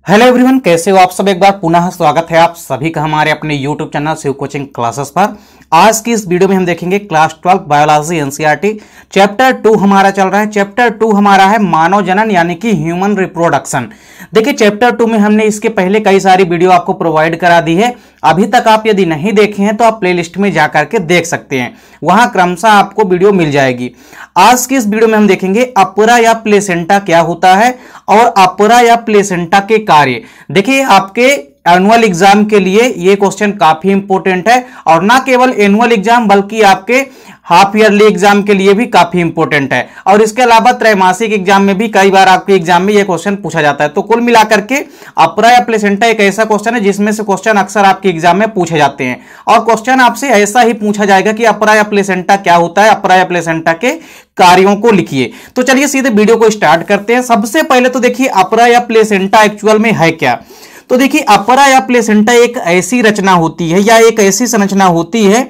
Hello everyone, कैसे हो आप सब। एक बार पुनः स्वागत है आप सभी का हमारे अपने YouTube channel Shiv coaching classes पर। आज की इस वीडियो में हम देखेंगे क्लास 12 बायोलॉजी एनसीईआरटी चैप्टर 2 हमारा चल रहा है। चैप्टर 2 हमारा है मानव जनन यानी कि ह्यूमन रिप्रोडक्शन। देखिए चैप्टर 2 में हमने इसके पहले कई सारी वीडियो आपको प्रोवाइड करा दी है। अभी तक आप यदि नहीं देखे हैं तो आप प्लेलिस्ट में जाकर के देख सकते हैं, वहां क्रमशः आपको वीडियो मिल जाएगी। आज की इस वीडियो में हम देखेंगे अपुरा या प्लेसेंटा क्या होता है और अपुरा या प्लेसेंटा के कार्य। देखिए आपके एनुअल एग्जाम के लिए ये क्वेश्चन काफी इंपॉर्टेंट है और ना केवल एनुअल एग्जाम बल्कि आपके हाफ ईयरली एग्जाम के लिए भी काफी इंपॉर्टेंट है। और इसके अलावा त्रैमासिक एग्जाम में भी कई बार आपके एग्जाम में ये क्वेश्चन पूछा जाता है। तो कुल मिलाकर के अपुरा या प्लेसेंटा एक ऐसा क्वेश्चन है जिसमें से क्वेश्चन अक्सर आपके एग्जाम में पूछे जाते हैं और क्वेश्चन आपसे ऐसा ही पूछा जाएगा कि अपुरा या प्लेसेंटा क्या होता है, अपुरा या प्लेसेंटा के कार्यों को लिखिए। तो चलिए सीधे वीडियो को स्टार्ट करते हैं। सबसे पहले तो देखिए अपुरा या प्लेसेंटा एक्चुअल में है क्या। तो देखिए अपुरा या प्लेसेंटा एक ऐसी रचना होती है या एक ऐसी संरचना होती है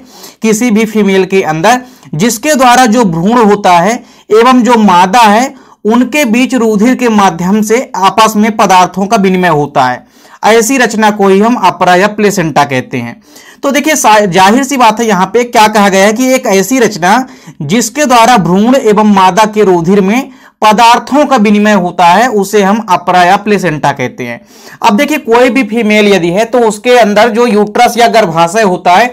किसी भी फीमेल के अंदर जिसके द्वारा जो भ्रूण होता है एवं जो मादा है उनके बीच रुधिर के माध्यम से आपस में पदार्थों का विनिमय होता है। ऐसी रचना को ही हम अपुरा या प्लेसेंटा कहते हैं। तो देखिए जाहिर सी बात है, यहां पे क्या कहा गया है कि एक ऐसी रचना जिसके द्वारा भ्रूण एवं मादा के रुधिर में पदार्थों का विनिमय होता है उसे हम अपुरा या प्लेसेंटा कहते हैं। अब देखिए कोई भी फीमेल यदि है तो उसके अंदर जो यूट्रस या गर्भाशय होता है,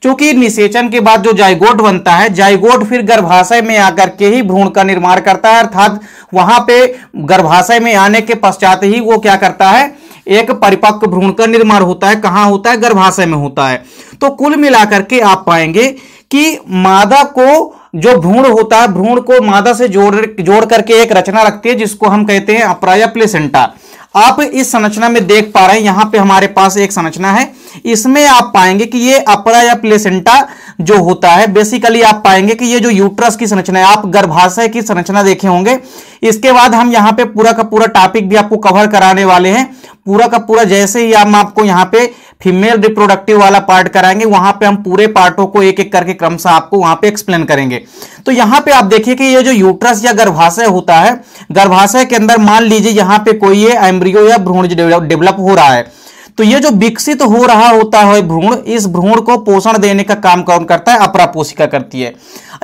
क्योंकि निषेचन के बाद जो जाइगोट बनता है, जाइगोट फिर गर्भाशय में आकर के ही भ्रूण का निर्माण करता है। अर्थात वहां पे गर्भाशय में आने के पश्चात ही वो क्या करता है, एक परिपक्व भ्रूण का निर्माण होता है। कहां होता है? गर्भाशय में होता है। तो कुल मिलाकर के आप पाएंगे कि मादा को जो भ्रूण होता है, भ्रूण को मादा से जोड़ करके एक रचना रखती है जिसको हम कहते हैं अपुरा या प्लेसेंटा। आप इस संरचना में देख पा रहे हैं, यहां पे हमारे पास एक संरचना है। इसमें आप पाएंगे कि ये अपुरा या प्लेसेंटा जो होता है, बेसिकली आप पाएंगे कि ये जो यूट्रस की संरचना है, आप गर्भाशय की संरचना देखे होंगे। इसके बाद हम यहाँ पे पूरा का पूरा टॉपिक भी आपको कवर कराने वाले हैं। पूरा का पूरा जैसे ही हम आपको यहाँ पे फीमेल रिप्रोडक्टिव वाला पार्ट कराएंगे, वहां पे हम पूरे पार्टों को एक एक करके क्रमशः आपको वहां पे एक्सप्लेन करेंगे। तो यहाँ पे आप देखिए कि ये जो यूट्रस या गर्भाशय होता है, गर्भाशय के अंदर मान लीजिए यहाँ पे कोई ये एम्ब्रियो या भ्रूण डेवलप हो रहा है। तो ये जो विकसित हो रहा होता है भ्रूण, इस भ्रूण को पोषण देने का काम कौन करता है? अपुरा कोशिका करती है।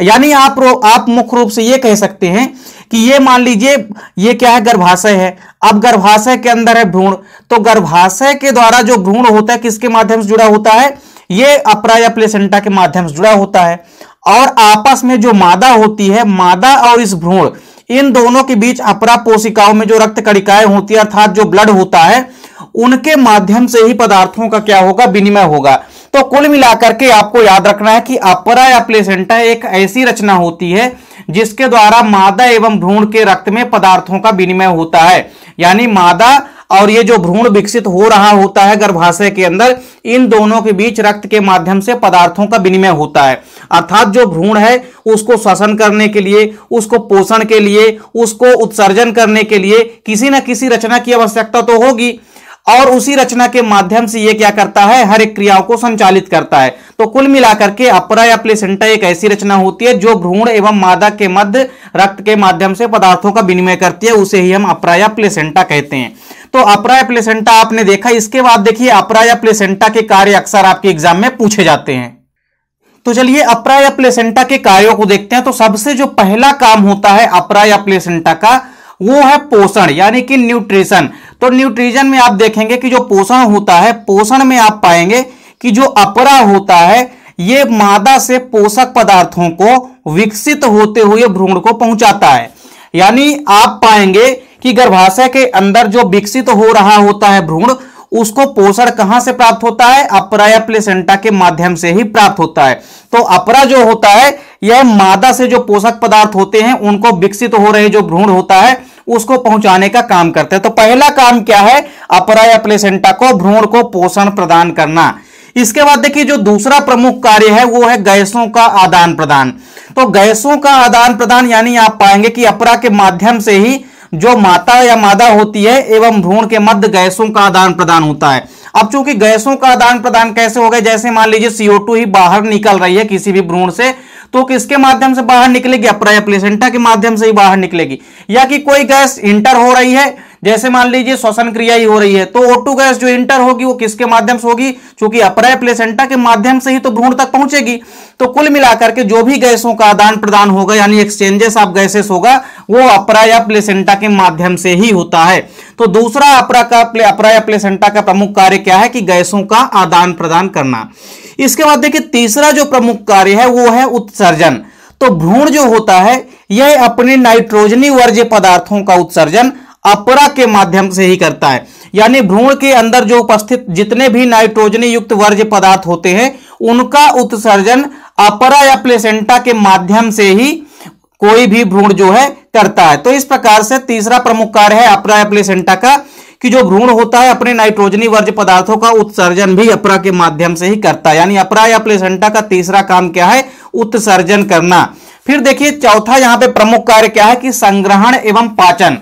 यानी आप मुख्य रूप से ये कह सकते हैं कि ये मान लीजिए ये क्या है? गर्भाशय है। अब गर्भाशय के अंदर है भ्रूण, तो गर्भाशय के द्वारा जो भ्रूण होता है किसके माध्यम से जुड़ा होता है? ये अपुरा या प्लेसेंटा के माध्यम से जुड़ा होता है। और आपस में जो मादा होती है, मादा और इस भ्रूण, इन दोनों के बीच अपुरा कोशिकाओं में जो रक्त कणिकाएं होती है अर्थात जो ब्लड होता है, उनके माध्यम से ही पदार्थों का क्या होगा? विनिमय होगा। तो कुल मिलाकर के आपको याद रखना है कि अपुरा या प्लेसेंटा एक ऐसी रचना होती है जिसके द्वारा मादा एवं भ्रूण के रक्त में पदार्थों का विनिमय होता है। यानी मादा और ये जो भ्रूण विकसित हो रहा होता है गर्भाशय के अंदर, इन दोनों के बीच रक्त के माध्यम से पदार्थों का विनिमय होता है। अर्थात जो भ्रूण है उसको श्वसन करने के लिए, उसको पोषण के लिए, उसको उत्सर्जन करने के लिए किसी न किसी रचना की आवश्यकता तो होगी और उसी रचना के माध्यम से ये क्या करता है? हर एक क्रियाओं को संचालित करता है। तो कुल मिलाकर के अपुरा या प्लेसेंटा एक ऐसी रचना होती है जो भ्रूण एवं मादा के मध्य रक्त के माध्यम से पदार्थों का विनिमय करती है, उसे ही हम अपुरा या प्लेसेंटा कहते हैं। तो अपुरा या प्लेसेंटा आपने देखा। इसके बाद देखिए अपुरा या प्लेसेंटा के कार्य अक्सर आपके एग्जाम में पूछे जाते हैं। तो चलिए अपुरा या प्लेसेंटा के कार्यों को देखते हैं। तो सबसे जो पहला काम होता है अपुरा या प्लेसेंटा का, वो है पोषण यानी कि न्यूट्रिशन। तो न्यूट्रिशन में आप देखेंगे कि जो पोषण होता है, पोषण में आप पाएंगे कि जो अपुरा होता है ये मादा से पोषक पदार्थों को विकसित होते हुए भ्रूण को पहुंचाता है। यानी आप पाएंगे कि गर्भाशय के अंदर जो विकसित हो रहा होता है भ्रूण, उसको पोषण कहां से प्राप्त होता है? अपुरा या प्लेसेंटा के माध्यम से ही प्राप्त होता है। तो अपुरा जो होता है यह मादा से जो पोषक पदार्थ होते हैं उनको विकसित हो रहे जो भ्रूण होता है उसको पहुंचाने का काम करते हैं। तो पहला काम क्या है अपुरा या प्लेसेंटा को? भ्रूण को पोषण प्रदान करना। इसके बाद देखिए जो दूसरा प्रमुख कार्य है वो है गैसों का आदान प्रदान। तो गैसों का आदान प्रदान यानी आप पाएंगे कि अपुरा के माध्यम से ही जो माता या मादा होती है एवं भ्रूण के मध्य गैसों का आदान प्रदान होता है। अब चूंकि गैसों का आदान प्रदान कैसे हो गया? जैसे मान लीजिए CO2 ही बाहर निकल रही है किसी भी भ्रूण से, तो किसके माध्यम से बाहर निकलेगी? अपुरा या प्लेसेंटा के माध्यम से ही बाहर निकलेगी। या कि कोई गैस इंटर हो रही है जैसे मान लीजिए श्वसन क्रिया ही हो रही है, तो O2 गैस जो इंटर होगी वो किसके माध्यम से होगी, क्योंकि अपरा प्लेसेंटा के माध्यम से ही तो भ्रूण तक पहुंचेगी। तो कुल मिलाकर के जो भी गैसों का आदान प्रदान होगा यानी एक्सचेंजेस ऑफ गैसेस होगा वो अपरा या प्लेसेंटा के माध्यम से ही होता है। तो दूसरा अपरा या प्लेसेंटा का प्रमुख कार्य क्या है कि गैसों का आदान प्रदान करना। इसके बाद देखिए तीसरा जो प्रमुख कार्य है वो है उत्सर्जन। तो भ्रूण जो होता है यह अपने नाइट्रोजनी वर्ज्य पदार्थों का उत्सर्जन अपरा के माध्यम से ही करता है, यानी भ्रूण के अंदर जो उपस्थित जितने भी नाइट्रोजनी युक्त वर्ज्य पदार्थ होते हैं उनका उत्सर्जन अपरा या प्लेसेंटा के माध्यम से ही कोई भी भ्रूण जो है करता है। तो इस प्रकार से तीसरा प्रमुख कार्य है अपरा या प्लेसेंटा का कि जो भ्रूण होता है अपने नाइट्रोजनी वर्ज्य पदार्थों का उत्सर्जन भी अपरा के माध्यम से ही करता है, यानी अपरा या प्लेसेंटा का तीसरा काम क्या है, उत्सर्जन करना। फिर देखिए चौथा यहां पे प्रमुख कार्य क्या है कि संग्रहण एवं पाचन।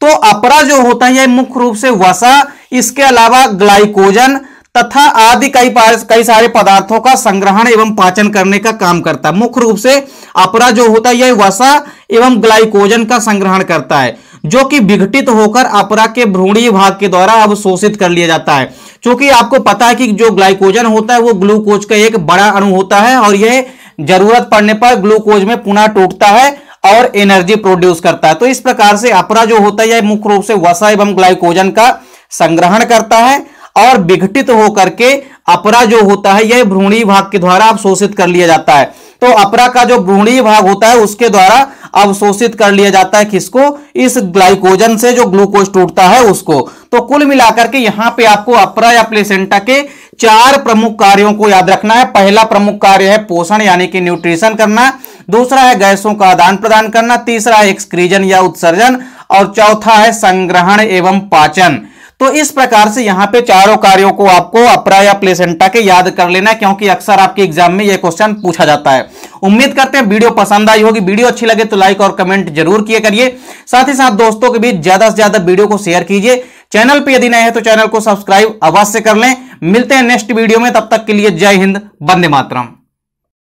तो अपरा जो होता है यह मुख्य रूप से वसा, इसके अलावा ग्लाइकोजन तथा आदि कई सारे पदार्थों का संग्रहण एवं पाचन करने का काम करता है। मुख्य रूप से अपरा जो होता है यह वसा एवं ग्लाइकोजन का संग्रहण करता है, जो कि विघटित होकर अपरा के भ्रूणीय भाग के द्वारा अवशोषित कर लिया जाता है। क्योंकि आपको पता है कि जो ग्लाइकोजन होता है वो ग्लूकोज का एक बड़ा अणु होता है और यह जरूरत पड़ने पर ग्लूकोज में पुनः टूटता है और एनर्जी प्रोड्यूस करता है। तो इस प्रकार से अपरा जो होता है यह मुख्य रूप से वसा एवं ग्लाइकोजन का संग्रहण करता है और विघटित होकर के अपरा जो होता है यह भ्रूणीय भाग के द्वारा अवशोषित कर लिया जाता है। तो अपरा का जो भ्रूणीय भाग होता है उसके द्वारा अवशोषित कर लिया जाता है किसको, इस ग्लाइकोजन से जो ग्लूकोज टूटता है उसको। तो कुल मिलाकर के यहां पे आपको अपरा या प्लेसेंटा के 4 प्रमुख कार्यों को याद रखना है। पहला प्रमुख कार्य है पोषण यानी कि न्यूट्रिशन करना, दूसरा है गैसों का आदान प्रदान करना, तीसरा है एक्सक्रीजन या उत्सर्जन और चौथा है संग्रहण एवं पाचन। तो इस प्रकार से यहां पे चारों कार्यों को आपको अपरा या प्लेसेंटा के याद कर लेना है, क्योंकि अक्सर आपके एग्जाम में यह क्वेश्चन पूछा जाता है। उम्मीद करते हैं वीडियो पसंद आई होगी। वीडियो अच्छी लगे तो लाइक और कमेंट जरूर किया करिए। साथ ही साथ दोस्तों के बीच ज्यादा से ज्यादा वीडियो को शेयर कीजिए। चैनल पे यदि नए हैं तो चैनल को सब्सक्राइब अवश्य कर लें। मिलते हैं नेक्स्ट वीडियो में, तब तक के लिए जय हिंद, वंदे मातरम।